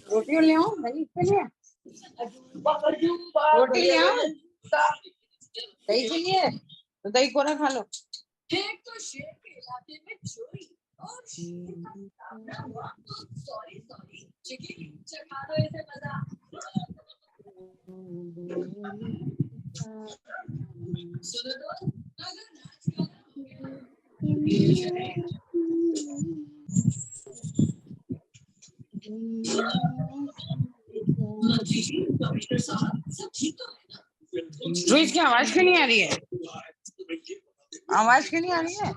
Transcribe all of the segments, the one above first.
रोटी ले आओ दही के लिए, रोटी ले आओ, दही चाहिए तो दही कोरा खा लो। तो शेर के इलाके में चोरी और सॉरी चिकी चखा दो इसे मजा। सुनो तो अगर नाच गाना हो गया डॉक्टर साहब सब ठीक तो है ना? रोहित की आवाज क्यों नहीं आ रही है? आवाज क्यों नहीं आ रही है?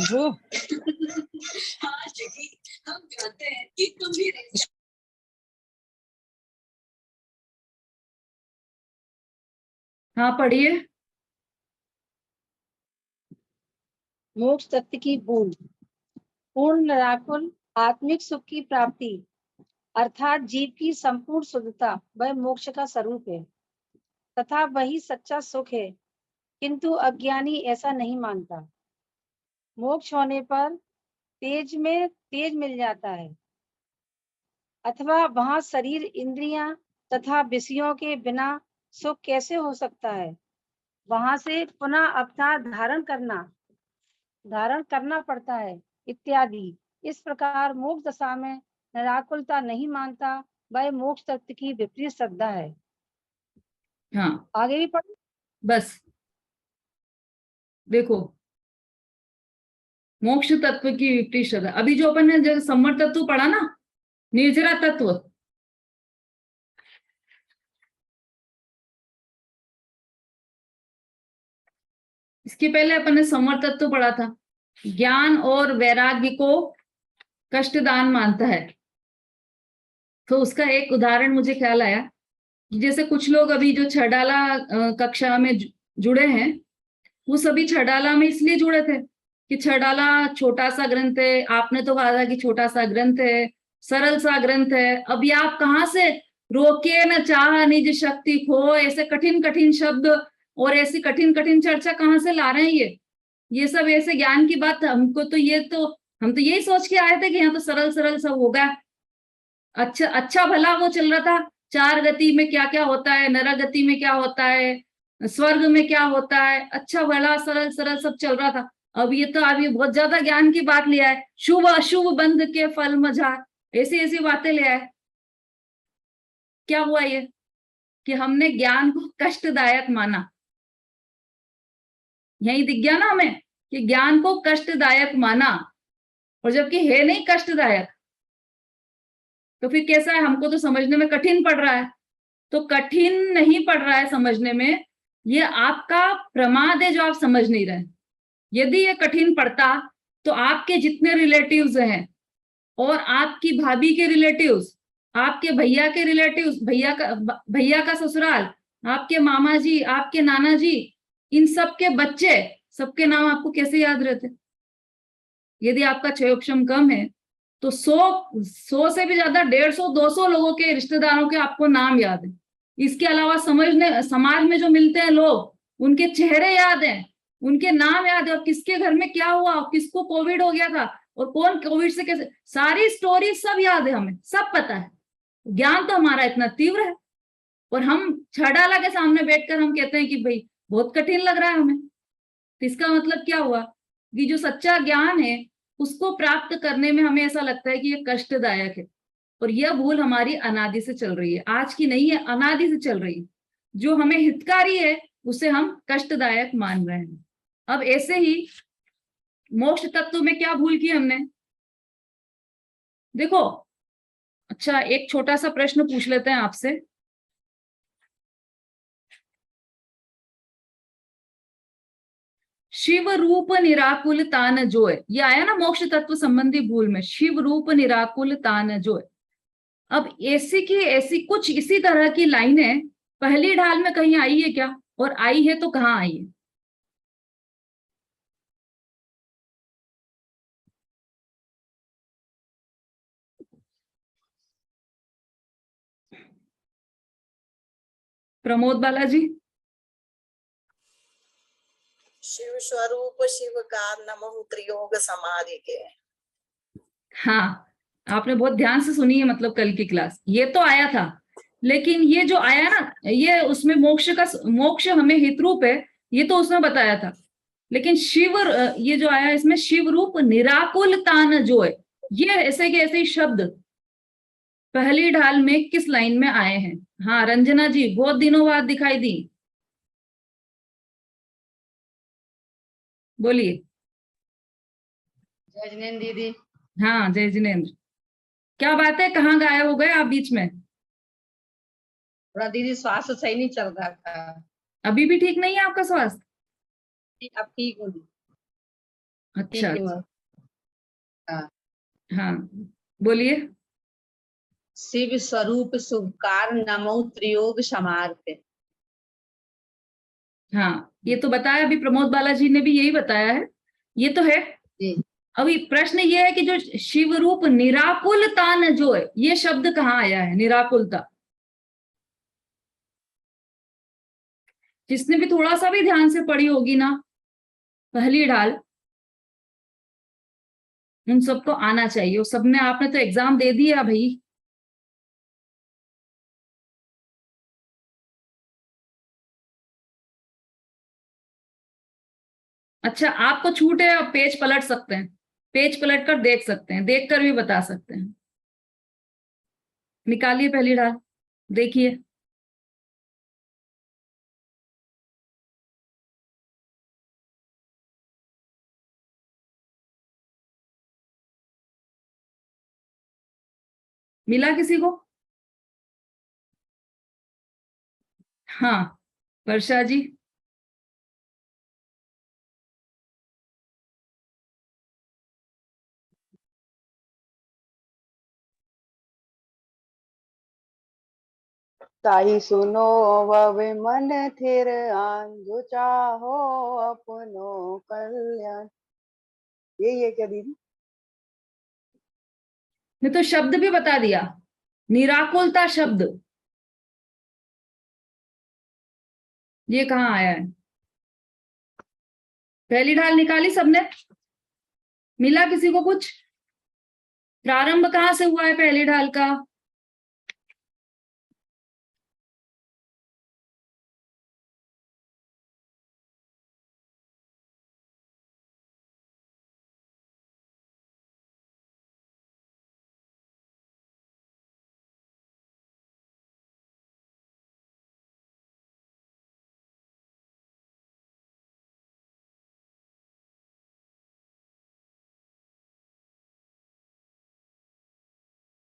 जो हाँ जगी, हम जानते हैं कि तुम भी हाँ पढ़िए। मोक्ष तत्व की बूंद। पूर्ण निराकुल आत्मिक सुख की प्राप्ति अर्थात जीव की संपूर्ण शुद्धता वह मोक्ष का स्वरूप है तथा वही सच्चा सुख है, किंतु अज्ञानी ऐसा नहीं मानता। मोक्ष होने पर तेज मिल जाता है अथवा वहां शरीर इंद्रियां तथा विषयों के बिना सुख कैसे हो सकता है। वहां से पुनः अवतार धारण करना पड़ता है इत्यादि। इस प्रकार मोक्ष दशा में निराकुलता नहीं मानता, वह मोक्ष तत्व की विपरीत श्रद्धा है। हाँ आगे भी पढ़ो। बस देखो, मोक्ष तत्व की विपरीत श्रद्धा। अभी जो अपन ने जो सम्मत तत्व पढ़ा ना, निर्जरा तत्व, इसके पहले अपन ने सम्मत तत्व पढ़ा था। ज्ञान और वैराग्य को कष्टदान मानता है। तो उसका एक उदाहरण मुझे ख्याल आया, जैसे कुछ लोग अभी जो छडाला कक्षा में जुड़े हैं, वो सभी छडाला में इसलिए जुड़े थे कि छडाला छोटा सा ग्रंथ है। आपने तो कहा था कि छोटा सा ग्रंथ है, सरल सा ग्रंथ है। अभी आप कहाँ से रोके न चाह निज शक्ति खो, ऐसे कठिन कठिन शब्द और ऐसी कठिन कठिन चर्चा कहाँ से ला रहे हैं? ये सब ऐसे ज्ञान की बात हमको तो हम तो यही सोच के आए थे कि यहाँ तो सरल सरल सब होगा। अच्छा भला वो चल रहा था, चार गति में क्या क्या होता है, नरक गति में क्या होता है, स्वर्ग में क्या होता है, अच्छा भला सरल सरल सब चल रहा था। अब ये तो अभी बहुत ज्यादा ज्ञान की बात लिया है। शुभ अशुभ बंध के फल मझार, ऐसी ऐसी बातें ले आए। क्या हुआ ये कि हमने ज्ञान को कष्टदायक माना। यही दिख गया ना हमें कि ज्ञान को कष्टदायक माना, और जबकि है नहीं कष्टदायक। तो फिर कैसा है? हमको तो समझने में कठिन पड़ रहा है। तो कठिन नहीं पड़ रहा है समझने में, ये आपका प्रमाद है जो आप समझ नहीं रहे। यदि ये कठिन पड़ता तो आपके जितने रिलेटिव्स हैं, और आपकी भाभी के रिलेटिव्स, आपके भैया के रिलेटिव्स, भैया का ससुराल, आपके मामा जी, आपके नाना जी, इन सबके बच्चे, सबके नाम आपको कैसे याद रहते? यदि आपका क्षयोक्षम कम है तो 100 से भी ज्यादा 150 200 लोगों के रिश्तेदारों के आपको नाम याद है। इसके अलावा समाज में जो मिलते हैं लोग, उनके चेहरे याद हैं, उनके नाम याद है, और किसके घर में क्या हुआ, किसको कोविड हो गया था, और कौन कोविड से कैसे, सारी स्टोरी सब याद है, हमें सब पता है। ज्ञान तो हमारा इतना तीव्र है, और हम छड़ाला के सामने बैठकर हम कहते हैं कि भाई बहुत कठिन लग रहा है हमें। तो इसका मतलब क्या हुआ कि जो सच्चा ज्ञान है उसको प्राप्त करने में हमें ऐसा लगता है कि ये कष्टदायक है। और यह भूल हमारी अनादि से चल रही है, आज की नहीं है, अनादि से चल रही है। जो हमें हितकारी है उसे हम कष्टदायक मान रहे हैं। अब ऐसे ही मोक्ष तत्व में क्या भूल की हमने? देखो, अच्छा एक छोटा सा प्रश्न पूछ लेते हैं आपसे। शिव रूप निराकुल तान जोय, ये आया ना मोक्ष तत्व संबंधी भूल में, शिव रूप निराकुल तान जोय। अब ऐसी की ऐसी कुछ इसी तरह की लाइनें पहली ढाल में कहीं आई है क्या, और आई है तो कहाँ आई है? प्रमोद बालाजी। शिव स्वरूप शिव का नमो त्रियोग समाधि के। हाँ, आपने बहुत ध्यान से सुनी है, मतलब कल की क्लास ये तो आया था, लेकिन ये जो आया ना, ये उसमें मोक्ष हमें हितरूप है, ये तो उसमें बताया था। लेकिन शिव, ये जो आया इसमें शिव रूप निराकुल तान जो है, ये ऐसे के ऐसे ही शब्द पहली ढाल में किस लाइन में आए हैं? हाँ रंजना जी, बहुत दिनों बाद दिखाई दी, बोलिए। जय जिनेन्द्र दीदी। हाँ जय जिनेन्द्र, क्या बात है, कहाँ गायब हो गए आप बीच में? थोड़ा दीदी स्वास्थ्य सही नहीं चल रहा था। अभी भी ठीक नहीं है आपका स्वास्थ्य? अब ठीक हूँ दीदी। अच्छा ठीक हूँ। अच्छा। हाँ। हाँ बोलिए। शिव स्वरूप शुभकार नमो त्रियोग समार्थ। हाँ ये तो बताया, अभी प्रमोद बालाजी ने भी यही बताया है, ये तो है। जी। अभी प्रश्न ये है कि जो शिव रूप निराकुलता न जो है, ये शब्द कहाँ आया है? निराकुलता, जिसने भी थोड़ा सा भी ध्यान से पढ़ी होगी ना पहली ढाल, उन सबको आना चाहिए। उस सबने, आपने तो एग्जाम दे दिया भाई। अच्छा आपको छूट है, आप पेज पलट सकते हैं, पेज पलट कर देख सकते हैं, देख कर भी बता सकते हैं। निकालिए पहली ढाल, देखिए। मिला किसी को? हाँ वर्षा जी। ताई सुनो ववे मन थिर आन, जो चाहो अपनो कल्याण। यही है क्या दीदी? मैं तो शब्द भी बता दिया, निराकुलता शब्द, ये कहाँ आया है? पहली ढाल निकाली सबने? मिला किसी को कुछ? प्रारंभ कहाँ से हुआ है पहली ढाल का?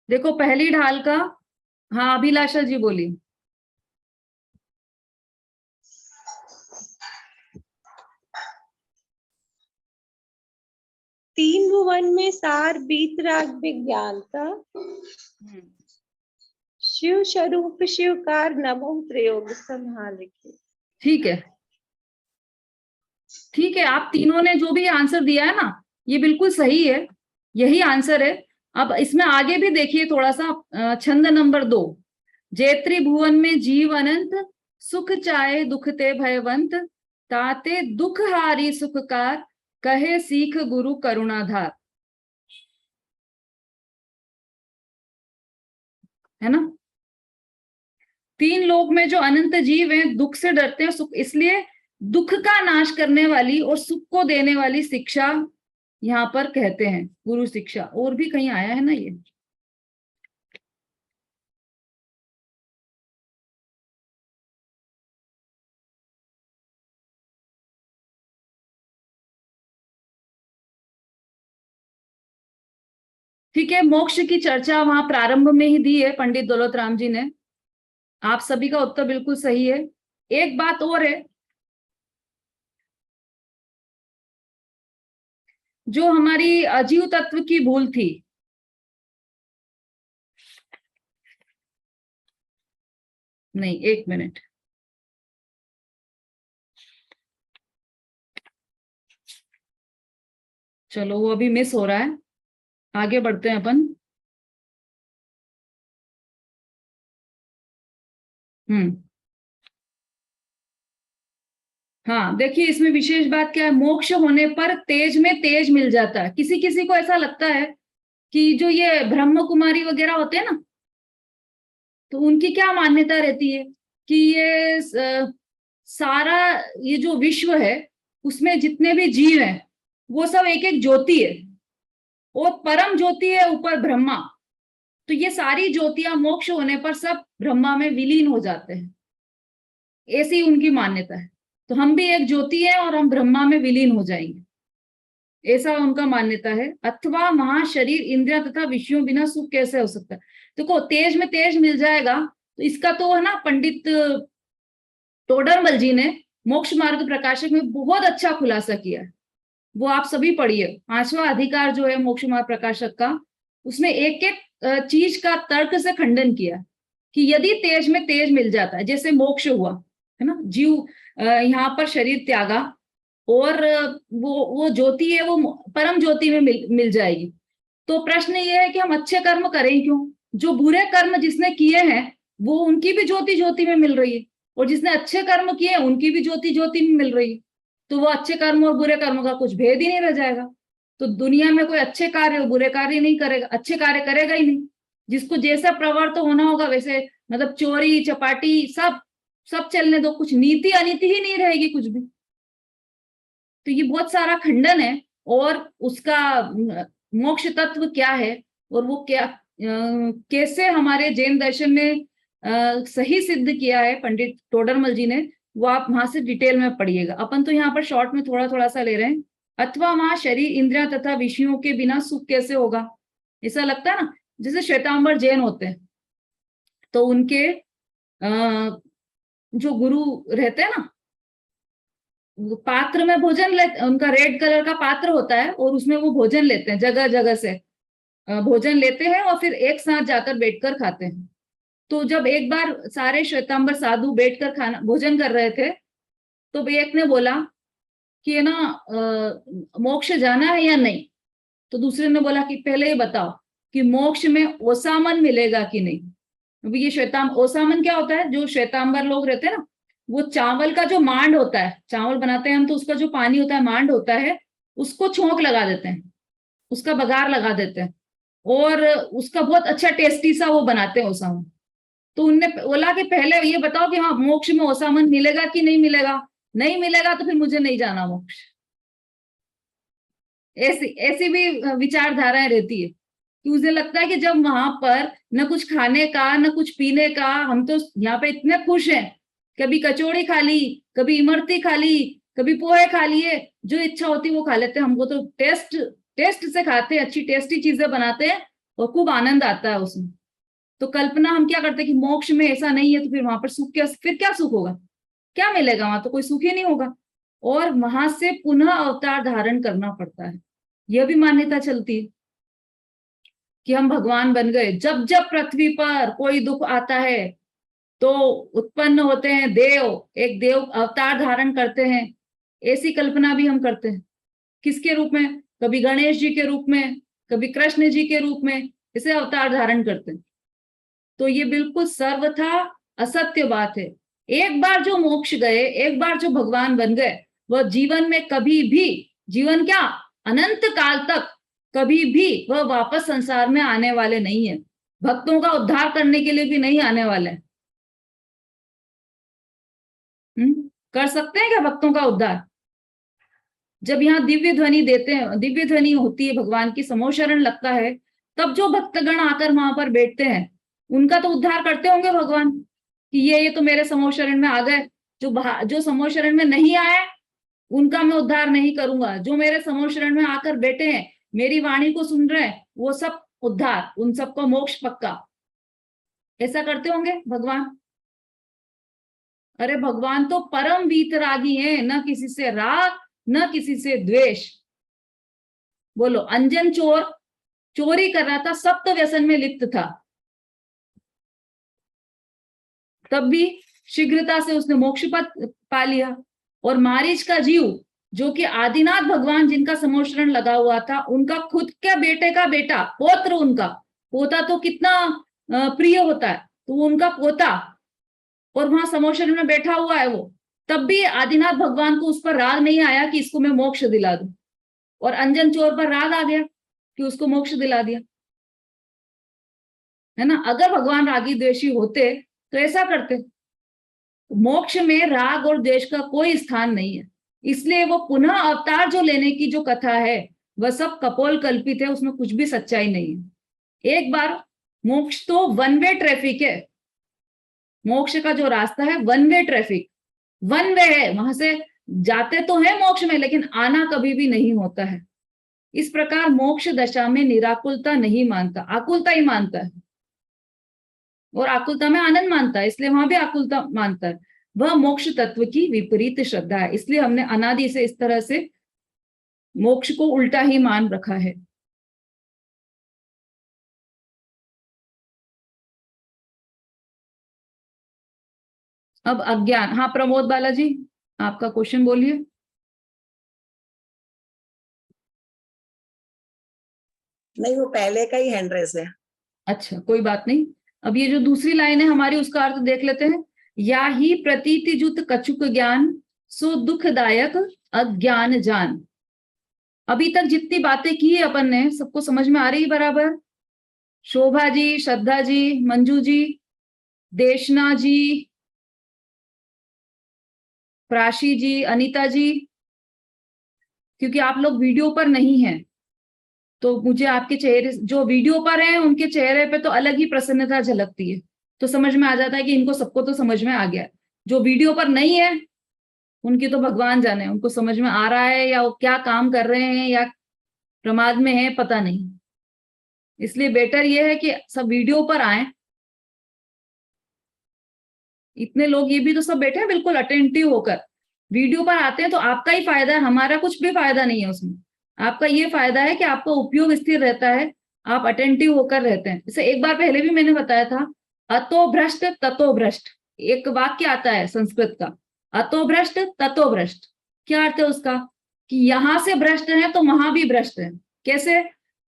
देखो पहली ढाल का, हाँ अभिलाषा जी बोली। तीन भुवन में सार बीतराग विज्ञान का, शिव स्वरूप शिवकार नमो प्रयोग संभाल के। ठीक है, ठीक है, आप तीनों ने जो भी आंसर दिया है ना, ये बिल्कुल सही है, यही आंसर है। अब इसमें आगे भी देखिए थोड़ा सा, छंद नंबर 2, जैत्री भुवन में जीव अनंत, सुख चाहे दुख ते भयवंत, ताते दुख हारी सुखकार, कहे सीख गुरु करुणाधार, है ना? तीन लोक में जो अनंत जीव हैं दुख से डरते हैं, सुख, इसलिए दुख का नाश करने वाली और सुख को देने वाली शिक्षा यहाँ पर कहते हैं गुरु शिक्षा। और भी कहीं आया है ना ये? ठीक है, मोक्ष की चर्चा वहां प्रारंभ में ही दी है पंडित दौलत राम जी ने। आप सभी का उत्तर बिल्कुल सही है। एक बात और है, जो हमारी अजीव तत्व की भूल थी, नहीं, 1 मिनट, चलो वो अभी मिस हो रहा है, आगे बढ़ते हैं अपन। हाँ, देखिए इसमें विशेष बात क्या है, मोक्ष होने पर तेज में तेज मिल जाता है। किसी किसी को ऐसा लगता है कि जो ये ब्रह्म कुमारी वगैरह होते हैं ना, तो उनकी क्या मान्यता रहती है कि ये सारा ये जो विश्व है उसमें जितने भी जीव हैं वो सब एक एक ज्योति है, और परम ज्योति है ऊपर ब्रह्मा। तो ये सारी ज्योतियां मोक्ष होने पर सब ब्रह्मा में विलीन हो जाते हैं, ऐसी उनकी मान्यता है। तो हम भी एक ज्योति है और हम ब्रह्मा में विलीन हो जाएंगे, ऐसा उनका मान्यता है। अथवा महाशरीर इंद्रिया तथा विषयों बिना सुख कैसे हो सकता है। देखो तेज में तेज मिल जाएगा, तो इसका तो है ना, पंडित टोडरमल जी ने मोक्ष मार्ग प्रकाशक में बहुत अच्छा खुलासा किया है, वो आप सभी पढ़िए। 5वां अधिकार जो है मोक्ष मार्ग प्रकाशक का, उसमें एक एक चीज का तर्क से खंडन किया कि यदि तेज में तेज मिल जाता है, जैसे मोक्ष हुआ है ना, जीव यहाँ पर शरीर त्यागा और वो ज्योति है वो परम ज्योति में मिल जाएगी। तो प्रश्न ये है कि हम अच्छे कर्म करें क्यों? जो बुरे कर्म जिसने किए हैं वो उनकी भी ज्योति ज्योति में मिल रही है, और जिसने अच्छे कर्म किए उनकी भी ज्योति ज्योति में मिल रही है। तो वो अच्छे कर्म और बुरे कर्म का कुछ भेद ही नहीं रह जाएगा। तो दुनिया में कोई अच्छे कार्य और बुरे कार्य नहीं करेगा, अच्छे कार्य करेगा ही नहीं। जिसको जैसा प्रवृत्त होना होगा वैसे, मतलब चोरी चपाटी सब चलने दो, कुछ नीति अनीति ही नहीं रहेगी कुछ भी। तो ये बहुत सारा खंडन है, और उसका मोक्ष तत्व क्या है और वो क्या कैसे हमारे जैन दर्शन में सही सिद्ध किया है पंडित टोडरमल जी ने, वो आप वहां से डिटेल में पढ़िएगा। अपन तो यहाँ पर शॉर्ट में थोड़ा थोड़ा सा ले रहे हैं। अथवा वहां शरीर इंद्रिया तथा विषयों के बिना सुख कैसे होगा। ऐसा लगता है ना, जैसे श्वेतांबर जैन होते हैं तो उनके जो गुरु रहते हैं ना, पात्र में भोजन लेते, उनका रेड कलर का पात्र होता है और उसमें वो भोजन लेते हैं, जगह जगह से भोजन लेते हैं और फिर एक साथ जाकर बैठकर खाते हैं। तो जब एक बार सारे श्वेतांबर साधु बैठकर खाना भोजन कर रहे थे, तो एक ने बोला कि है ना मोक्ष जाना है या नहीं। तो दूसरे ने बोला कि पहले ये बताओ कि मोक्ष में ओसामन मिलेगा कि नहीं। अभी ये ओसामन क्या होता है, जो श्वेतांबर लोग रहते हैं ना, वो चावल का जो मांड होता है, चावल बनाते हैं हम तो उसका जो पानी होता है मांड होता है, उसको छोंक लगा देते हैं, उसका बघार लगा देते हैं और उसका बहुत अच्छा टेस्टी सा वो बनाते हैं ओसामन। तो उनने बोला कि पहले ये बताओ कि हाँ मोक्ष में ओसामन मिलेगा कि नहीं मिलेगा। नहीं मिलेगा तो फिर मुझे नहीं जाना मोक्ष। ऐसी ऐसी भी विचारधाराएं रहती है कि मुझे लगता है कि जब वहां पर न कुछ खाने का न कुछ पीने का, हम तो यहाँ पे इतने खुश हैं, कभी कचौड़ी खा ली, कभी इमरती खा ली, कभी पोहे खा लिए, जो इच्छा होती है वो खा लेते हैं। हमको तो टेस्ट से खाते हैं, अच्छी टेस्टी चीजें बनाते हैं और खूब आनंद आता है उसमें। तो कल्पना हम क्या करते हैं कि मोक्ष में ऐसा नहीं है, तो फिर वहां पर सुख क्या सुख होगा, क्या मिलेगा वहां? तो कोई सुख ही नहीं होगा, और वहां से पुनः अवतार धारण करना पड़ता है। यह भी मान्यता चलती है कि हम भगवान बन गए। जब जब पृथ्वी पर कोई दुख आता है तो उत्पन्न होते हैं देव, एक देव अवतार धारण करते हैं, ऐसी कल्पना भी हम करते हैं। किसके रूप में? कभी गणेश जी के रूप में, कभी कृष्ण जी के रूप में, इसे अवतार धारण करते हैं। तो ये बिल्कुल सर्वथा असत्य बात है। एक बार जो मोक्ष गए, एक बार जो भगवान बन गए, वह जीवन में कभी भी, जीवन क्या अनंत काल तक कभी भी वह वापस संसार में आने वाले नहीं है। भक्तों का उद्धार करने के लिए भी नहीं आने वाले। कर सकते हैं क्या भक्तों का उद्धार? जब यहाँ दिव्य ध्वनि देते हैं, दिव्य ध्वनि होती है भगवान की, समोशरण लगता है, तब जो भक्तगण आकर वहां पर बैठते हैं उनका तो उद्धार करते होंगे भगवान कि ये तो मेरे समोशरण में आ गए। जो समोशरण में नहीं आए उनका मैं उद्धार नहीं करूंगा। जो मेरे समोशरण में आकर बैठे हैं, मेरी वाणी को सुन रहे हैं, वो सब उद्धार, उन सबको मोक्ष पक्का। ऐसा करते होंगे भगवान? अरे भगवान तो परम वीतरागी हैं, न किसी से राग न किसी से द्वेष। बोलो, अंजन चोर चोरी कर रहा था, सप्त व्यसन में लिप्त था, तब भी शीघ्रता से उसने मोक्ष पद पा लिया। और मारीच का जीव, जो कि आदिनाथ भगवान जिनका समोशरण लगा हुआ था, उनका खुद के बेटे का बेटा, पौत्र, उनका पोता तो कितना प्रिय होता है, तो उनका पोता, और वहां समोशरण में बैठा हुआ है वो, तब भी आदिनाथ भगवान को उस पर राग नहीं आया कि इसको मैं मोक्ष दिला दूं, और अंजन चोर पर राग आ गया कि उसको मोक्ष दिला दिया, है ना। अगर भगवान रागी द्वेषी होते तो ऐसा करते। मोक्ष में राग और द्वेष का कोई स्थान नहीं है, इसलिए वो पुनः अवतार जो लेने की जो कथा है वह सब कपोल कल्पित है, उसमें कुछ भी सच्चाई नहीं है। एक बार, मोक्ष तो वन वे ट्रैफिक है, मोक्ष का जो रास्ता है one way traffic, one way है, वहां से जाते तो है मोक्ष में, लेकिन आना कभी भी नहीं होता है। इस प्रकार मोक्ष दशा में निराकुलता नहीं मानता, आकुलता ही मानता है, और आकुलता में आनंद मानता है, इसलिए वहां भी आकुलता मानता है। वह मोक्ष तत्व की विपरीत श्रद्धा है, इसलिए हमने अनादि से इस तरह से मोक्ष को उल्टा ही मान रखा है। अब अज्ञान, हाँ प्रमोद बालाजी, आपका क्वेश्चन बोलिए। नहीं, वो पहले का ही हैंड रेस है। अच्छा, कोई बात नहीं। अब ये जो दूसरी लाइन है हमारी, उसका अर्थ देख लेते हैं। या ही प्रतीति जुत कछुक ज्ञान, सो दुखदायक अज्ञान जान। अभी तक जितनी बातें की है अपन ने, सबको समझ में आ रही बराबर? शोभा जी, श्रद्धा जी, मंजू जी, देशना जी, प्राशी जी, अनीता जी, क्योंकि आप लोग वीडियो पर नहीं हैं, तो मुझे आपके चेहरे, जो वीडियो पर हैं उनके चेहरे पे तो अलग ही प्रसन्नता झलकती है, तो समझ में आ जाता है कि इनको सबको तो समझ में आ गया। जो वीडियो पर नहीं है उनकी तो भगवान जाने उनको समझ में आ रहा है या वो क्या काम कर रहे हैं या प्रमाद में है, पता नहीं। इसलिए बेटर ये है कि सब वीडियो पर आए। इतने लोग ये भी तो सब बैठे हैं बिल्कुल अटेंटिव होकर, वीडियो पर आते हैं तो आपका ही फायदा है, हमारा कुछ भी फायदा नहीं है उसमें। आपका ये फायदा है कि आपका उपयोग स्थिर रहता है, आप अटेंटिव होकर रहते हैं। जैसे एक बार पहले भी मैंने बताया था, अतो भ्रष्ट ततो भ्रष्ट, एक वाक्य आता है संस्कृत का, अतो भ्रष्ट ततो भ्रष्ट। क्या अर्थ है उसका? कि यहां से भ्रष्ट है तो वहां भी भ्रष्ट है। कैसे?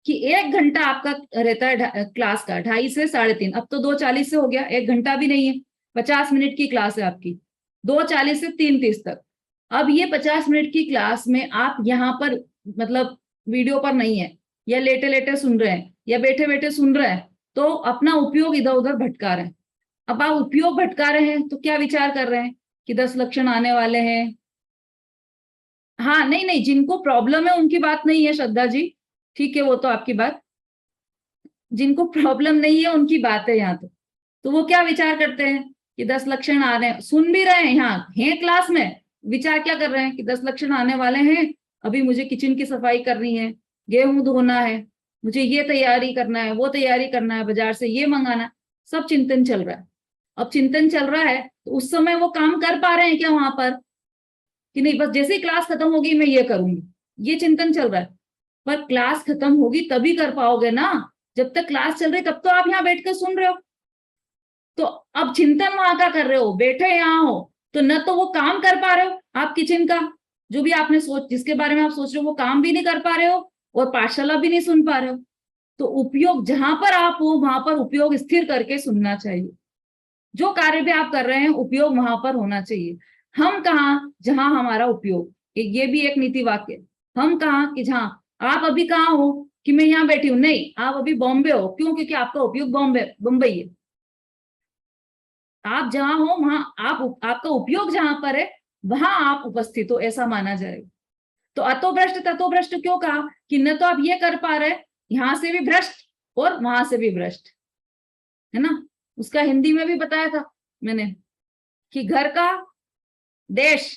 कि 1 घंटा आपका रहता है क्लास का, 2:30 से 3:30, अब तो 2:40 से हो गया, 1 घंटा भी नहीं है, 50 मिनट की क्लास है आपकी, 2:40 से 3:30 तक। अब ये 50 मिनट की क्लास में आप यहाँ पर, मतलब वीडियो पर नहीं है, या लेटे लेटे सुन रहे हैं या बैठे बैठे सुन रहे हैं, तो अपना उपयोग इधर उधर भटका रहे हैं। अब आप उपयोग भटका रहे हैं तो क्या विचार कर रहे हैं कि 10 लक्षण आने वाले हैं। हाँ, नहीं नहीं, जिनको प्रॉब्लम है उनकी बात नहीं है श्रद्धा जी, ठीक है, वो तो आपकी बात, जिनको प्रॉब्लम नहीं है उनकी बात है यहाँ। तो वो क्या विचार करते हैं कि 10 लक्षण आ रहे हैं, सुन भी रहे हैं, यहाँ हैं क्लास में, विचार क्या कर रहे हैं कि 10 लक्षण आने वाले हैं, अभी मुझे किचन की सफाई करनी है, गेहूं धोना है, मुझे ये तैयारी करना है, वो तैयारी करना है, बाजार से ये मंगाना है, सब चिंतन चल रहा है। अब चिंतन चल रहा है तो उस समय वो काम कर पा रहे हैं क्या वहां पर, कि नहीं बस जैसे ही क्लास खत्म होगी मैं ये करूंगी, ये चिंतन चल रहा है। पर क्लास खत्म होगी तभी कर पाओगे ना, जब तक क्लास चल रही तब तो आप यहाँ बैठ कर सुन रहे हो। तो अब चिंतन वहां का कर रहे हो, बैठे यहाँ हो, तो न तो वो काम कर पा रहे हो आप किचन का, जो भी आपने जिसके बारे में आप सोच रहे हो वो काम भी नहीं कर पा रहे हो, और पाठशाला भी नहीं सुन पा रहे हो। तो उपयोग जहां पर आप हो वहां पर उपयोग स्थिर करके सुनना चाहिए। जो कार्य भी आप कर रहे हैं उपयोग वहां पर होना चाहिए। हम कहाँ, जहां हमारा उपयोग, ये भी एक नीति वाक्य, हम कहाँ कि जहां आप अभी कहाँ हो, कि मैं यहाँ बैठी हूँ, नहीं, आप अभी बॉम्बे हो, क्यों? क्योंकि आपका उपयोग बम्बई है। आप जहां हो वहां आपका उपयोग जहां पर है वहां आप उपस्थित हो, ऐसा माना जाएगा। तो अतो भ्रष्ट ततो भ्रष्ट क्यों कहा? कि न तो आप ये कर पा रहे, यहां से भी भ्रष्ट और वहां से भी भ्रष्ट, है ना। उसका हिंदी में भी बताया था मैंने कि घर का देश,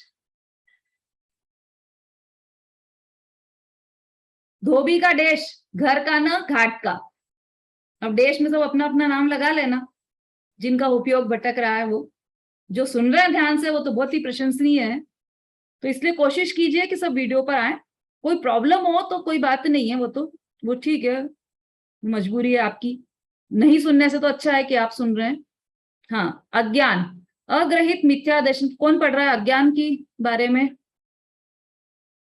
धोबी का देश, घर का न घाट का। अब देश में सब अपना अपना नाम लगा लेना, जिनका उपयोग भटक रहा है। वो जो सुन रहे हैं ध्यान से वो तो बहुत ही प्रशंसनीय है। तो इसलिए कोशिश कीजिए कि सब वीडियो पर आए, कोई प्रॉब्लम हो तो कोई बात नहीं है, वो ठीक है, मजबूरी है आपकी, नहीं सुनने से तो अच्छा है कि आप सुन रहे हैं। हाँ, अज्ञान, अग्रहित मिथ्या दर्शन, कौन पढ़ रहा है अज्ञान की बारे में?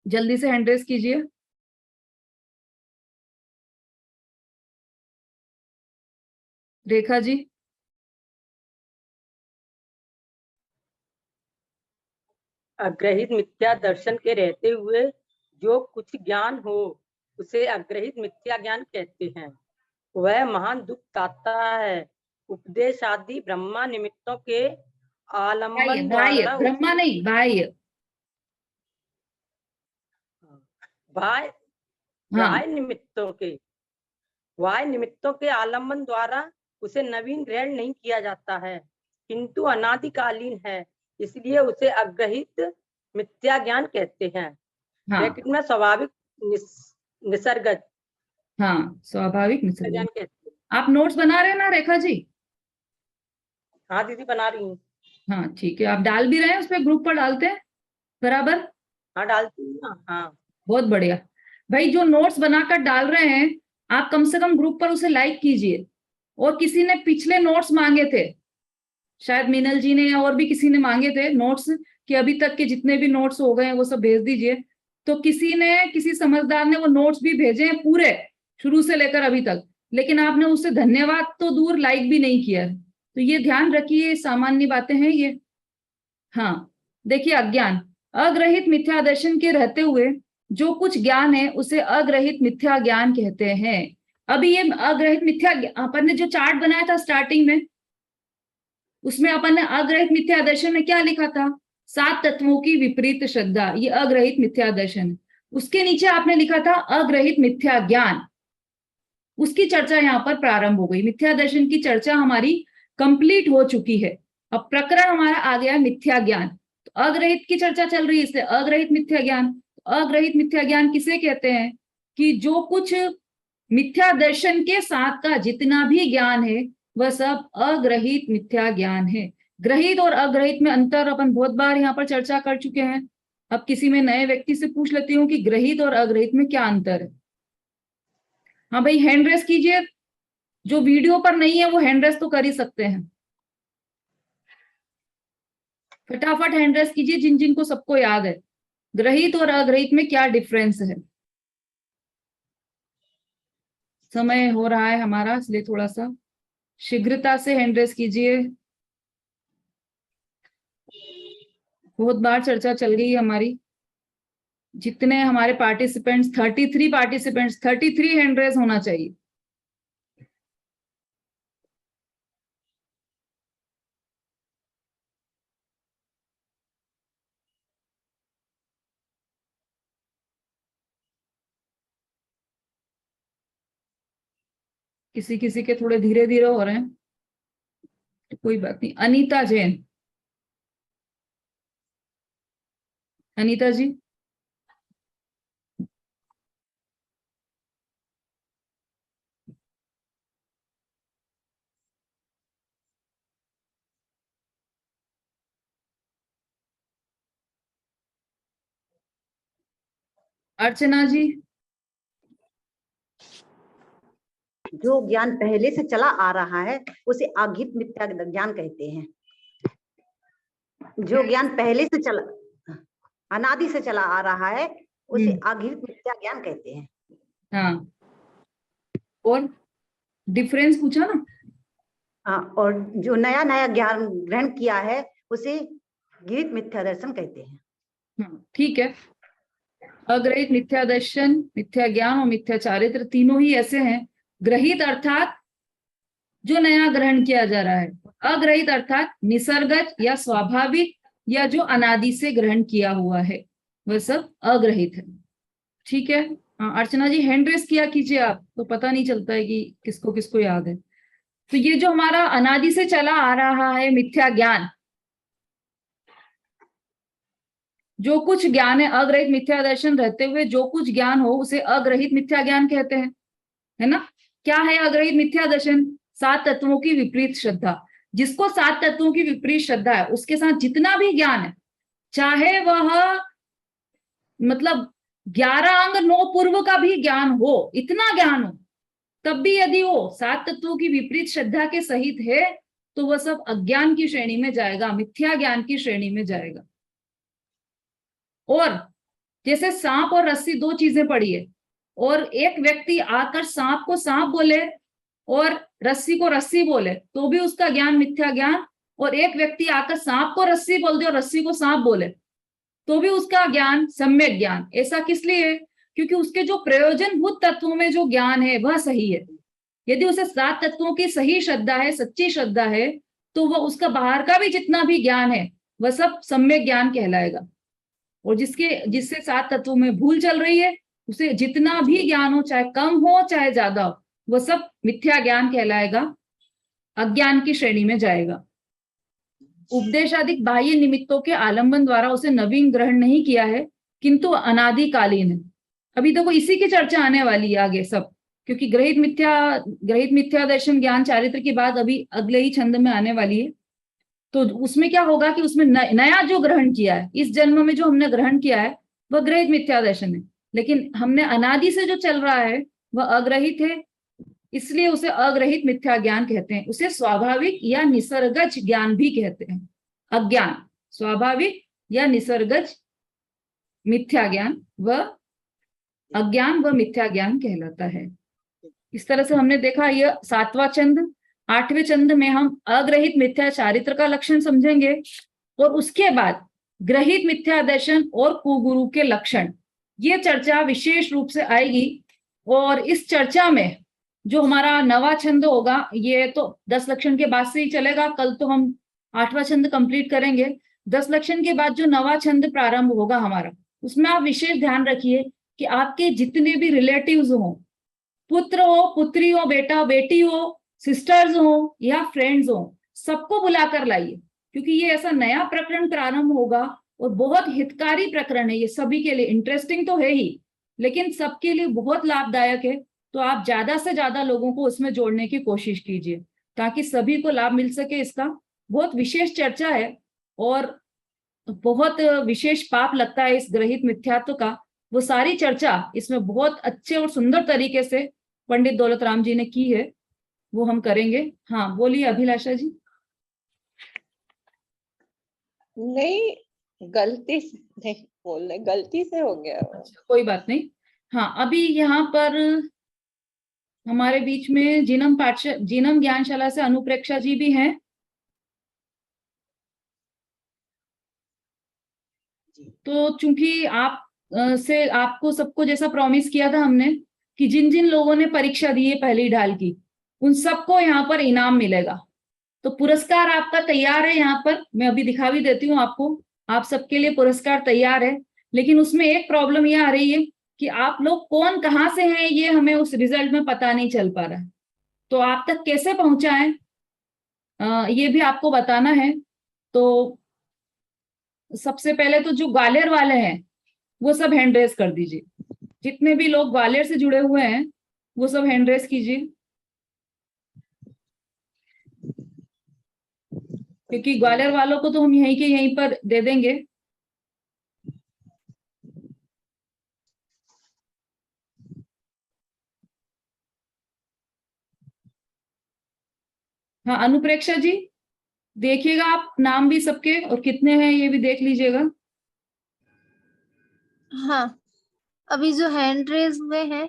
जल्दी से हैंड रेज कीजिए। रेखा जी। अग्रहित मिथ्या दर्शन के रहते हुए जो कुछ ज्ञान हो उसे अग्रहित मिथ्या ज्ञान कहते हैं। वह महान दुख दाता है। उपदेश आदि ब्रह्मा निमित्तों के आलम्बन द्वारा ब्रह्मा नहीं, बाह्य। बाह्य निमित्तों के आलम्बन द्वारा उसे नवीन ग्रहण नहीं किया जाता है, किंतु अनादिकालीन है, इसलिए उसे अग्रहित मिथ्या ज्ञान कहते हैं। ब्रैकेट में स्वाभाविक निसर्गज। हाँ, स्वाभाविक निसर्गज ज्ञान कहते हैं। आप नोट्स बना रहे हैं ना रेखा जी? हाँ दीदी बना रही हूँ। हाँ ठीक है, आप डाल भी रहे हैं, उस पर ग्रुप पर डालते हैं बराबर? हाँ डालती हूँ ना। हाँ बहुत बढ़िया भाई, जो नोट्स बनाकर डाल रहे हैं आप कम से कम ग्रुप पर उसे लाइक कीजिए। और किसी ने पिछले नोट्स मांगे थे, शायद मीनल जी ने या और भी किसी ने मांगे थे नोट्स, कि अभी तक के जितने भी नोट्स हो गए हैं वो सब भेज दीजिए। तो किसी समझदार ने वो नोट्स भी भेजे हैं पूरे, शुरू से लेकर अभी तक, लेकिन आपने उससे धन्यवाद तो दूर लाइक भी नहीं किया। तो ये ध्यान रखिए, सामान्य बातें हैं ये। हाँ देखिए, अज्ञान, अग्रहित मिथ्या दर्शन के रहते हुए जो कुछ ज्ञान है उसे अग्रहित मिथ्या ज्ञान कहते हैं। अभी ये अग्रहित मिथ्या, अपन ने जो चार्ट बनाया था स्टार्टिंग में, उसमें अपन ने अग्रहित मिथ्या दर्शन में क्या लिखा था? 7 तत्वों की विपरीत श्रद्धा, ये अग्रहित मिथ्या दर्शन। उसके नीचे आपने लिखा था अग्रहित मिथ्या ज्ञान। उसकी चर्चा यहाँ पर प्रारंभ हो गई। मिथ्या दर्शन की चर्चा हमारी कंप्लीट हो चुकी है। अब प्रकरण हमारा आ गया मिथ्या ज्ञान। तो अग्रहित की चर्चा चल रही है, इसलिए अग्रहित मिथ्या ज्ञान। अग्रहित मिथ्या ज्ञान किसे कहते हैं? कि जो कुछ मिथ्या दर्शन के साथ का जितना भी ज्ञान है वह सब अग्रहित मिथ्या ज्ञान है। ग्रहित और अग्रहित में अंतर अपन बहुत बार यहाँ पर चर्चा कर चुके हैं। अब किसी में नए व्यक्ति से पूछ लेती हूँ कि ग्रहित और अग्रहित में क्या अंतर है। हाँ भाई, हैंड रेस कीजिए। जो वीडियो पर नहीं है वो हैंड रेस तो कर ही सकते हैं। फटाफट हैंड रेस कीजिए जिन जिन को सबको याद है ग्रहित और अग्रहित में क्या डिफरेंस है। समय हो रहा है हमारा, इसलिए थोड़ा सा शीघ्रता से हैंड रेस कीजिए। बहुत बार चर्चा चल गई हमारी। जितने हमारे पार्टिसिपेंट्स 33 पार्टिसिपेंट्स, 33 हैंड रेस होना चाहिए। किसी किसी के थोड़े धीरे धीरे हो रहे हैं, तो कोई बात नहीं। अनीता जैन, अनीता जी। अर्चना जी। जो ज्ञान पहले से चला आ रहा है उसे आघित मिथ्या ज्ञान कहते हैं। जो ज्ञान पहले से चला, अनादि से चला आ रहा है, उसे आघित मिथ्या ज्ञान कहते हैं। हाँ, और डिफरेंस पूछा ना। हाँ, और जो नया नया ज्ञान ग्रहण किया है उसे गृहीत मिथ्या दर्शन कहते हैं। ठीक है। अग्रहित मिथ्या दर्शन, मिथ्या ज्ञान और मिथ्या चारित्र तीनों ही ऐसे हैं। ग्रहित अर्थात जो नया ग्रहण किया जा रहा है, अग्रहित अर्थात निसर्गज या स्वाभाविक या जो अनादि से ग्रहण किया हुआ है, वह सब अग्रहित है। ठीक है। अर्चना जी हैंड रेस किया कीजिए आप, तो पता नहीं चलता है कि किसको किसको याद है। तो ये जो हमारा अनादि से चला आ रहा है मिथ्या ज्ञान, जो कुछ ज्ञान है, अग्रहित मिथ्या दर्शन रहते हुए जो कुछ ज्ञान हो उसे अग्रहित मिथ्या ज्ञान कहते हैं, है ना। क्या है अग्रहित मिथ्या दर्शन? 7 तत्वों की विपरीत श्रद्धा। जिसको 7 तत्वों की विपरीत श्रद्धा है, उसके साथ जितना भी ज्ञान है, चाहे वह मतलब 11 अंग 9 पूर्व का भी ज्ञान हो, इतना ज्ञान हो, तब भी यदि वो 7 तत्वों की विपरीत श्रद्धा के सहित है तो वह सब अज्ञान की श्रेणी में जाएगा, मिथ्या ज्ञान की श्रेणी में जाएगा। और जैसे सांप और रस्सी दो चीजें पड़ी है, और एक व्यक्ति आकर सांप को सांप बोले और रस्सी को रस्सी बोले तो भी उसका ज्ञान मिथ्या ज्ञान, और एक व्यक्ति आकर सांप को रस्सी बोल दे और रस्सी को सांप बोले तो भी उसका ज्ञान सम्यक ज्ञान। ऐसा किस लिए? क्योंकि उसके जो प्रयोजनभूत तत्वों में जो ज्ञान है वह सही है। यदि उसे 7 तत्वों की सही श्रद्धा है, सच्ची श्रद्धा है, तो वह उसका बाहर का भी जितना भी ज्ञान है वह सब सम्यक ज्ञान कहलाएगा। और जिससे 7 तत्वों में भूल चल रही है, उसे जितना भी ज्ञान हो, चाहे कम हो चाहे ज्यादा हो, वह सब मिथ्या ज्ञान कहलाएगा, अज्ञान की श्रेणी में जाएगा। उपदेशादिक बाह्य निमित्तों के आलंबन द्वारा उसे नवीन ग्रहण नहीं किया है, किंतु अनादिकालीन है। अभी देखो इसी की चर्चा आने वाली है आगे सब, क्योंकि ग्रहित मिथ्या दर्शन ज्ञान चारित्र की बात अभी अगले ही छंद में आने वाली है। तो उसमें क्या होगा कि उसमें नया जो ग्रहण किया है, इस जन्म में जो हमने ग्रहण किया है वह ग्रहित मिथ्या दर्शन है, लेकिन हमने अनादि से जो चल रहा है वह अग्रहित है, इसलिए उसे अग्रहित मिथ्या ज्ञान कहते हैं। उसे स्वाभाविक या निसर्गज ज्ञान भी कहते हैं। अज्ञान स्वाभाविक या निसर्गज मिथ्या ज्ञान व अज्ञान व मिथ्या ज्ञान कहलाता है। इस तरह से हमने देखा यह 7वां छंद। 8वें छंद में हम अग्रहित मिथ्या चारित्र का लक्षण समझेंगे और उसके बाद ग्रहित मिथ्या दर्शन और कुगुरु के लक्षण, ये चर्चा विशेष रूप से आएगी। और इस चर्चा में जो हमारा नवा छंद होगा, ये तो 10 लक्षण के बाद से ही चलेगा, कल तो हम 8वां छंद कंप्लीट करेंगे। 10 लक्षण के बाद जो नवा छंद प्रारंभ होगा हमारा, उसमें आप विशेष ध्यान रखिए कि आपके जितने भी रिलेटिव्स हो, पुत्र हो, पुत्री हो, बेटा बेटी हो, सिस्टर्स हो या फ्रेंड्स हो, सबको बुलाकर लाइए, क्योंकि ये ऐसा नया प्रकरण प्रारंभ होगा और बहुत हितकारी प्रकरण है। ये सभी के लिए इंटरेस्टिंग तो है ही, लेकिन सबके लिए बहुत लाभदायक है। तो आप ज्यादा से ज्यादा लोगों को उसमें जोड़ने की कोशिश कीजिए ताकि सभी को लाभ मिल सके। इसका बहुत विशेष चर्चा है और बहुत विशेष पाप लगता है इस ग्रहित मिथ्यात्व का। वो सारी चर्चा इसमें बहुत अच्छे और सुंदर तरीके से पंडित दौलत राम जी ने की है, वो हम करेंगे। हाँ बोलिए अभिलाषा जी। नहीं, गलती से नहीं बोल रहे, गलती से हो गया वो। कोई बात नहीं। हाँ, अभी यहाँ पर हमारे बीच में जिनम ज्ञानशाला से अनुप्रेक्षा जी भी हैं। तो चूंकि आप से आपको सबको जैसा प्रॉमिस किया था हमने कि जिन जिन लोगों ने परीक्षा दी है पहली ढाल की, उन सबको यहाँ पर इनाम मिलेगा। तो पुरस्कार आपका तैयार है, यहाँ पर मैं अभी दिखा भी देती हूँ आपको। आप सबके लिए पुरस्कार तैयार है, लेकिन उसमें एक प्रॉब्लम ये आ रही है कि आप लोग कौन कहाँ से हैं ये हमें उस रिजल्ट में पता नहीं चल पा रहा है। तो आप तक कैसे पहुंचाएं ये भी आपको बताना है। तो सबसे पहले तो जो ग्वालियर वाले हैं वो सब हैंड रेस कर दीजिए। जितने भी लोग ग्वालियर से जुड़े हुए हैं वो सब हैंड रेस कीजिए, क्योंकि ग्वालियर वालों को तो हम यहीं के यहीं पर दे देंगे। हाँ अनुप्रेक्षा जी देखिएगा आप नाम भी सबके और कितने हैं ये भी देख लीजिएगा। हाँ, अभी जो हैंड रेज हुए हैं,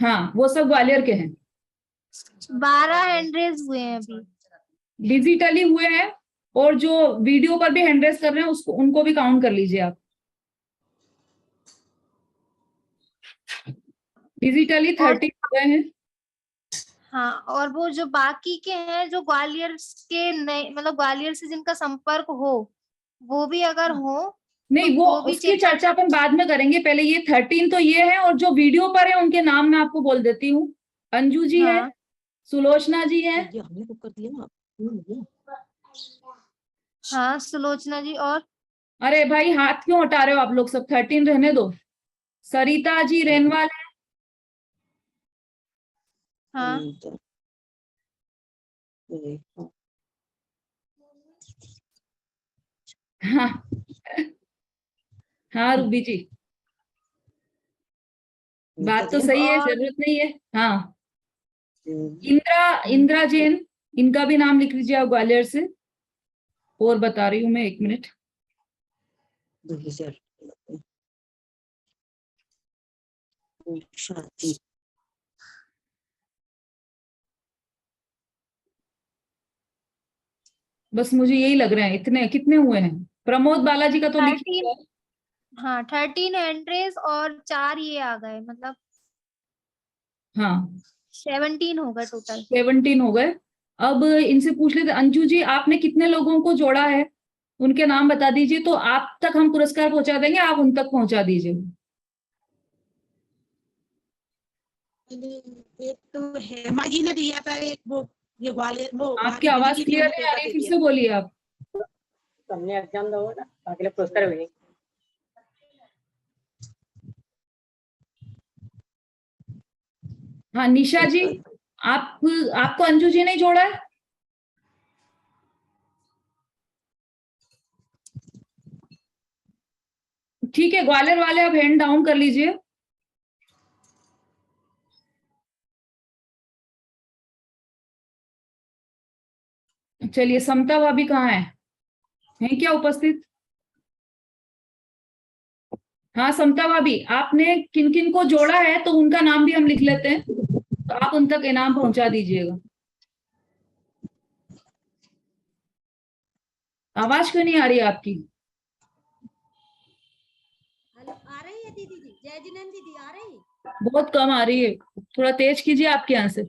हाँ वो सब ग्वालियर के हैं। 12 हैंड रेज हुए हैं अभी। डिजिटली हुए हैं और जो वीडियो पर भी हैंड रेस कर रहे हैं उसको उनको भी काउंट कर लीजिए आप। डिजिटली 30 हुए हैं। हाँ, और वो जो बाकी के हैं जो ग्वालियर के नए, मतलब ग्वालियर से जिनका संपर्क हो, वो भी अगर हो नहीं, तो वो भी उसकी चर्चा अपन बाद में करेंगे। पहले ये 13 तो ये है, और जो वीडियो पर है उनके नाम मैं आपको बोल देती हूँ। अंजू जी है, सुलोचना जी है, हाँ सुलोचना जी, और अरे भाई हाथ क्यों हटा रहे हो आप लोग सब, 13 रहने दो। सरिता जी रेनवाल है, हाँ हाँ हाँ रूबी जी, बात तो सही है, और जरूरत नहीं है। हाँ इंदिरा, इंदिरा जैन, इनका भी नाम लिख लीजिए आप ग्वालियर से। और बता रही हूँ मैं, 1 मिनट। बस मुझे यही लग रहे हैं, इतने कितने हुए हैं। प्रमोद बालाजी का तो लिख 13, हाँ 13 एंट्रीज और 4 ये आ गए, मतलब हाँ 17 हो गए टोटल। 17 हो गए। अब इनसे पूछ लेते, अंजू जी आपने कितने लोगों को जोड़ा है, उनके नाम बता दीजिए, तो आप तक हम पुरस्कार पहुंचा देंगे, आप उन तक पहुंचा दीजिए। एक तो हेमा जी ने दिया था, एक वो ये ग्वालियर वो आपकी हमारी आवाज दीदी थी, क्लियर उन्होंने नहीं आ पेपर रही, दे फिर दिया से बोलिए आप। हमने एग्जाम दो ना, अगले पुरस्कार हुए। हाँ निशा जी, आप, आपको अंजू जी ने जोड़ा है? ठीक है, ग्वालियर वाले आप हैंड डाउन कर लीजिए। चलिए, समता भाभी कहाँ है क्या उपस्थित? हाँ समता भाभी, आपने किन किन को जोड़ा है तो उनका नाम भी हम लिख लेते हैं, तो आप उन तक इनाम पहुंचा दीजिएगा। आवाज क्यों नहीं आ रही है आपकी? आ रही है दीदी जी, जय जिनेन्द्र दीदी आ रही? बहुत कम आ रही है, थोड़ा तेज कीजिए आपके यहाँ से।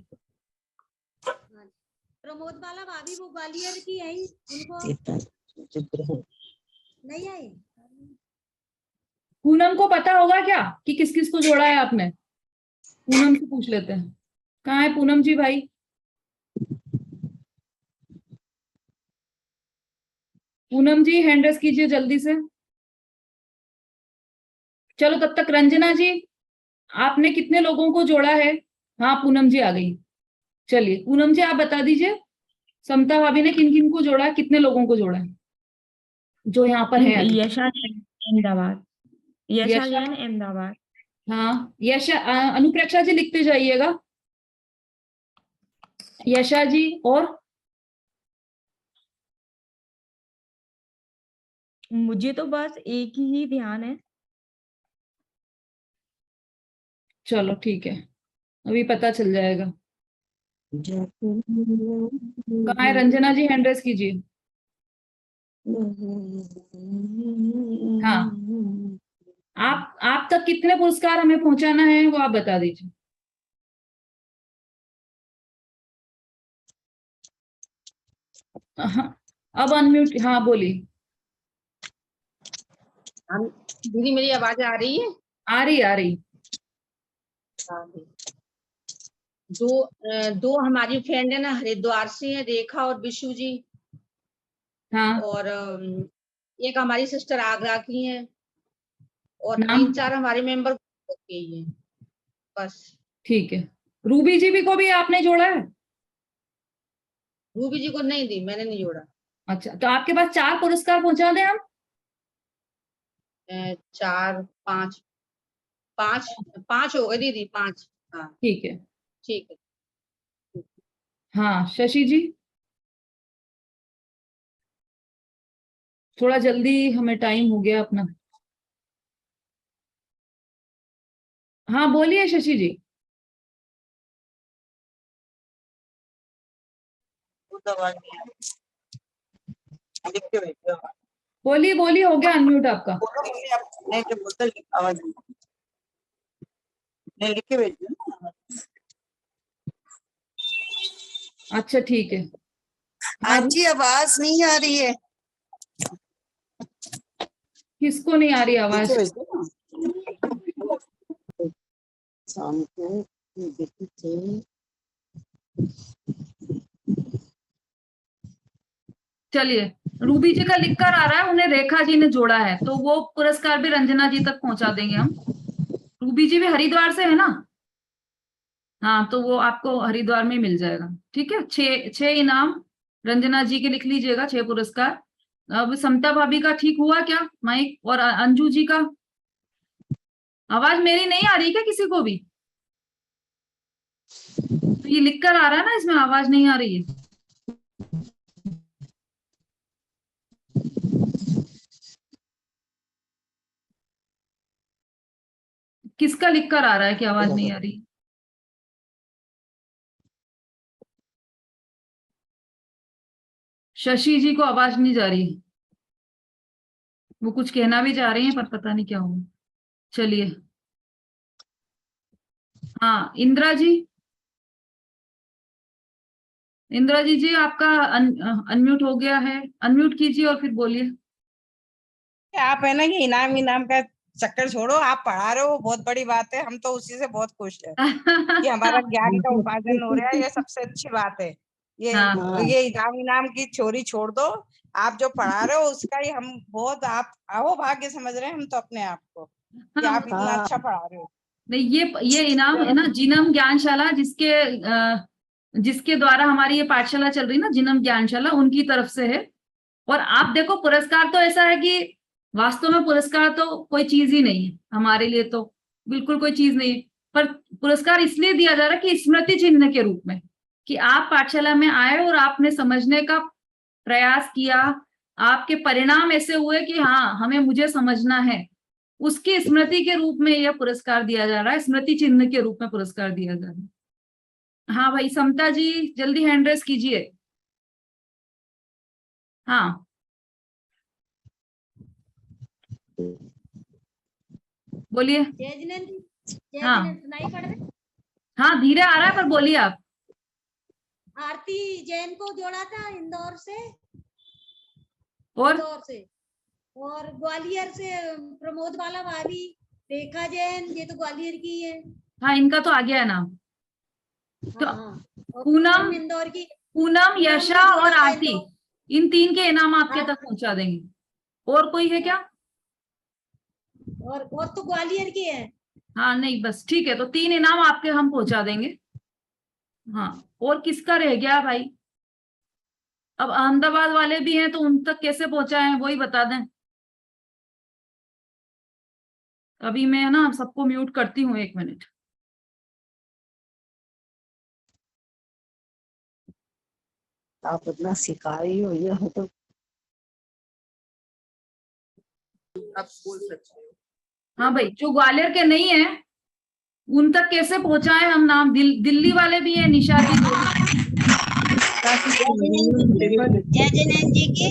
प्रमोद बाला भाभी वो ग्वालियर की है, उनको नहीं आई। पूनम को पता होगा क्या कि किस किस को जोड़ा है आपने? पूनम से पूछ लेते हैं, कहाँ है पूनम जी भाई? पूनम जी हैंड रेस कीजिए जल्दी से। चलो तब तक रंजना जी, आपने कितने लोगों को जोड़ा है? हाँ पूनम जी आ गई। चलिए पूनम जी आप बता दीजिए, समता भाभी ने किन किन को जोड़ा है, कितने लोगों को जोड़ा है जो यहाँ पर है अभी? यशा जैन अहमदाबाद, यशा जैन अहमदाबाद। हाँ यशा, अनुप्रेक्षा जी लिखते जाइएगा। यशा जी, और मुझे तो बस एक ही ध्यान है। चलो ठीक है, अभी पता चल जाएगा। कहाँ है रंजना जी, हैंड रेस कीजिए। हाँ, आप तक कितने पुरस्कार हमें पहुंचाना है वो आप बता दीजिए। हाँ, अब अनम्यूट, हाँ बोलिए। दीदी मेरी आवाज आ रही है? आ रही आ रही। दो हमारी फ्रेंड है ना, हरिद्वार से है, रेखा और विशु जी। हाँ और एक हमारी सिस्टर आगरा की है, और नाम? 3-4 हमारे मेंबर के ही हैं बस। ठीक है, रूबी जी भी को भी आपने जोड़ा है? रूबी जी को नहीं दी, मैंने नहीं जोड़ा। अच्छा, तो आपके पास 4 पुरस्कार पहुंचा दें हम? 4 5 5 हो गए दीदी, 5। हाँ ठीक है। ठीक है। हाँ शशि जी, थोड़ा जल्दी, हमें टाइम हो गया अपना। हाँ बोलिए शशि जी। बोलिए बोलिए, हो गया अनम्यूट आपका। अच्छा ठीक है। हाँ, जी आवाज नहीं आ रही है। किसको नहीं आ रही आवाज? चलिए, रूबी जी का लिख कर आ रहा है, उन्हें रेखा जी ने जोड़ा है, तो वो पुरस्कार भी रंजना जी तक पहुंचा देंगे हम। रूबी जी भी हरिद्वार से है ना? हाँ, तो वो आपको हरिद्वार में मिल जाएगा। ठीक है, 6 इनाम रंजना जी के लिख लीजिएगा, 6 पुरस्कार। अब समता भाभी का ठीक हुआ क्या माइक? और अंजू जी का? आवाज मेरी नहीं आ रही क्या किसी को भी? तो ये लिख कर आ रहा है ना, इसमें आवाज नहीं आ रही है। किसका लिख कर आ रहा है कि आवाज नहीं आ रही? शशि जी को आवाज नहीं जा रही, वो कुछ कहना भी जा रही हैं पर पता नहीं क्या हुआ। चलिए, हाँ इंदिरा जी, इंदिरा जी आपका अनम्यूट हो गया है, अनम्यूट कीजिए और फिर बोलिए। आप है ना कि इनाम का चक्कर छोड़ो, आप पढ़ा रहे हो बहुत बड़ी बात है, हम तो उसी से बहुत खुश है कि हमारा ज्ञान का उपार्जन हो रहा है, ये सबसे अच्छी बात है। ये इनाम की चोरी छोड़ दो, आप जो पढ़ा रहे हो उसका ही हम बहुत आप अहोभाग्य समझ रहे हैं हम तो अपने आप को कि आप इतना अच्छा पढ़ा रहे हो। नहीं, ये इनाम है ना जिनम ज्ञानशाला, जिसके द्वारा हमारी ये पाठशाला चल रही है ना, जिनम ज्ञानशाला, उनकी तरफ से है। और आप देखो, पुरस्कार तो ऐसा है कि वास्तव में पुरस्कार तो कोई चीज ही नहीं है हमारे लिए, तो बिल्कुल कोई चीज नहीं है, पर पुरस्कार इसलिए दिया जा रहा है कि स्मृति चिन्ह के रूप में, कि आप पाठशाला में आए और आपने समझने का प्रयास किया, आपके परिणाम ऐसे हुए कि हाँ हमें मुझे समझना है, उसकी स्मृति के रूप में यह पुरस्कार दिया जा रहा है, स्मृति चिन्ह के रूप में पुरस्कार दिया जा रहा है। हाँ भाई समता जी, जल्दी हैंड रेस कीजिए। हाँ बोलिए। हाँ सुनाई पड़ रही? हाँ धीरे आ रहा है पर बोलिए आप। आरती जैन को जोड़ा था इंदौर से, और ग्वालियर से प्रमोद वाला भाभी, रेखा जैन, ये तो ग्वालियर की है। हाँ इनका तो आ गया है नाम। तो पूनम, इंदौर की, पूनम, यशा और आरती, इन 3 के इनाम आपके तक पहुंचा देंगे। और कोई है क्या? और तो ग्वालियर की है। हाँ नहीं बस ठीक है, तो 3 इनाम आपके हम पहुंचा देंगे। हाँ और किसका रह गया भाई? अब अहमदाबाद वाले भी हैं तो उन तक कैसे पहुंचाएं वही बता दें। अभी मैं ना सबको म्यूट करती हूँ, 1 मिनट। आप इतना सिखा रही हो, ये हो तो आप बोल सकते हो। हाँ भाई, जो ग्वालियर के नहीं है उन तक कैसे पहुंचाएं हम नाम? दिल्ली वाले भी हैं, निशा जी, जय जिनेन्द्र जी की।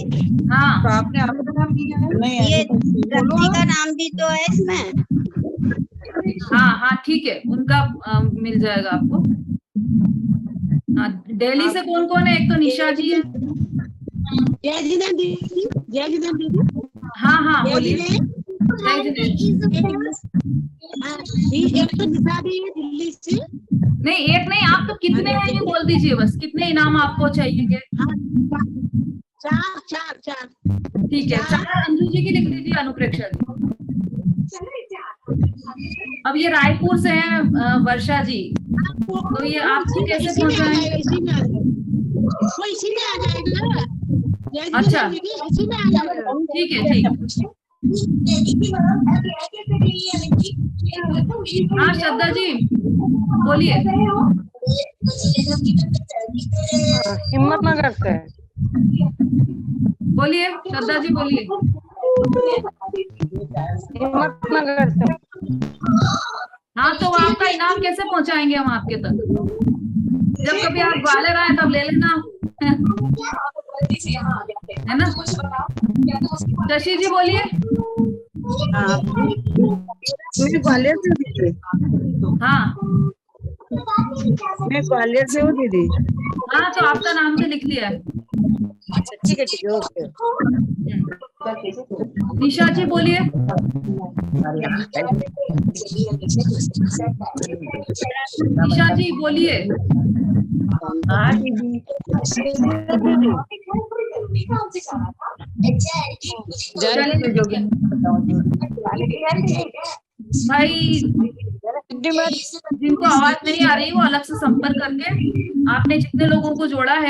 हाँ तो आपने आपका नाम दिया है? नहीं ये रश्मि का नाम भी तो है इसमें। हाँ ठीक है, उनका मिल जाएगा आपको। हाँ दिल्ली से कौन कौन है? एक तो निशा जी है। जय जिनेन्द्र दीदी, जय जिनेन्द्र दीदी। हाँ बोलिए। जय जिनेन्द्र। एक तो निशा दी है दिल्ली से। नहीं एक नहीं, आप तो कितने हैं ये बोल दीजिए बस, कितने इनाम आपको चाहिए? 4। ठीक है, 4 अंजू जी की लिख लीजिए, अनुप्रेक्षा जी। अब ये रायपुर से है वर्षा जी, तो ये आपको कैसे पहुंचाएंगे? इसी में आ जाएगा। अच्छा इसी में आ जाएगा। ठीक है। हाँ श्रद्धा जी बोलिए। हिम्मतनगर से बोलिए, श्रद्धा जी बोलिए। हिम्मतनगर से। हाँ तो आपका इनाम कैसे पहुंचाएंगे हम आपके तक? जब कभी आप ग्वालियर आए तब ले लेना, है ना? शशि जी बोलिए। मैं ग्वालियर से दीदी। हाँ मैं ग्वालियर से हूँ दीदी। हाँ तो आपका नाम तो लिख लिया है। ठीक है ओके। निशा जी बोलिए। निशा जी बोलिए। हाँ दीदी। भाई जिनको आवाज नहीं आ रही वो अलग से संपर्क करके आपने जितने लोगों को जोड़ा है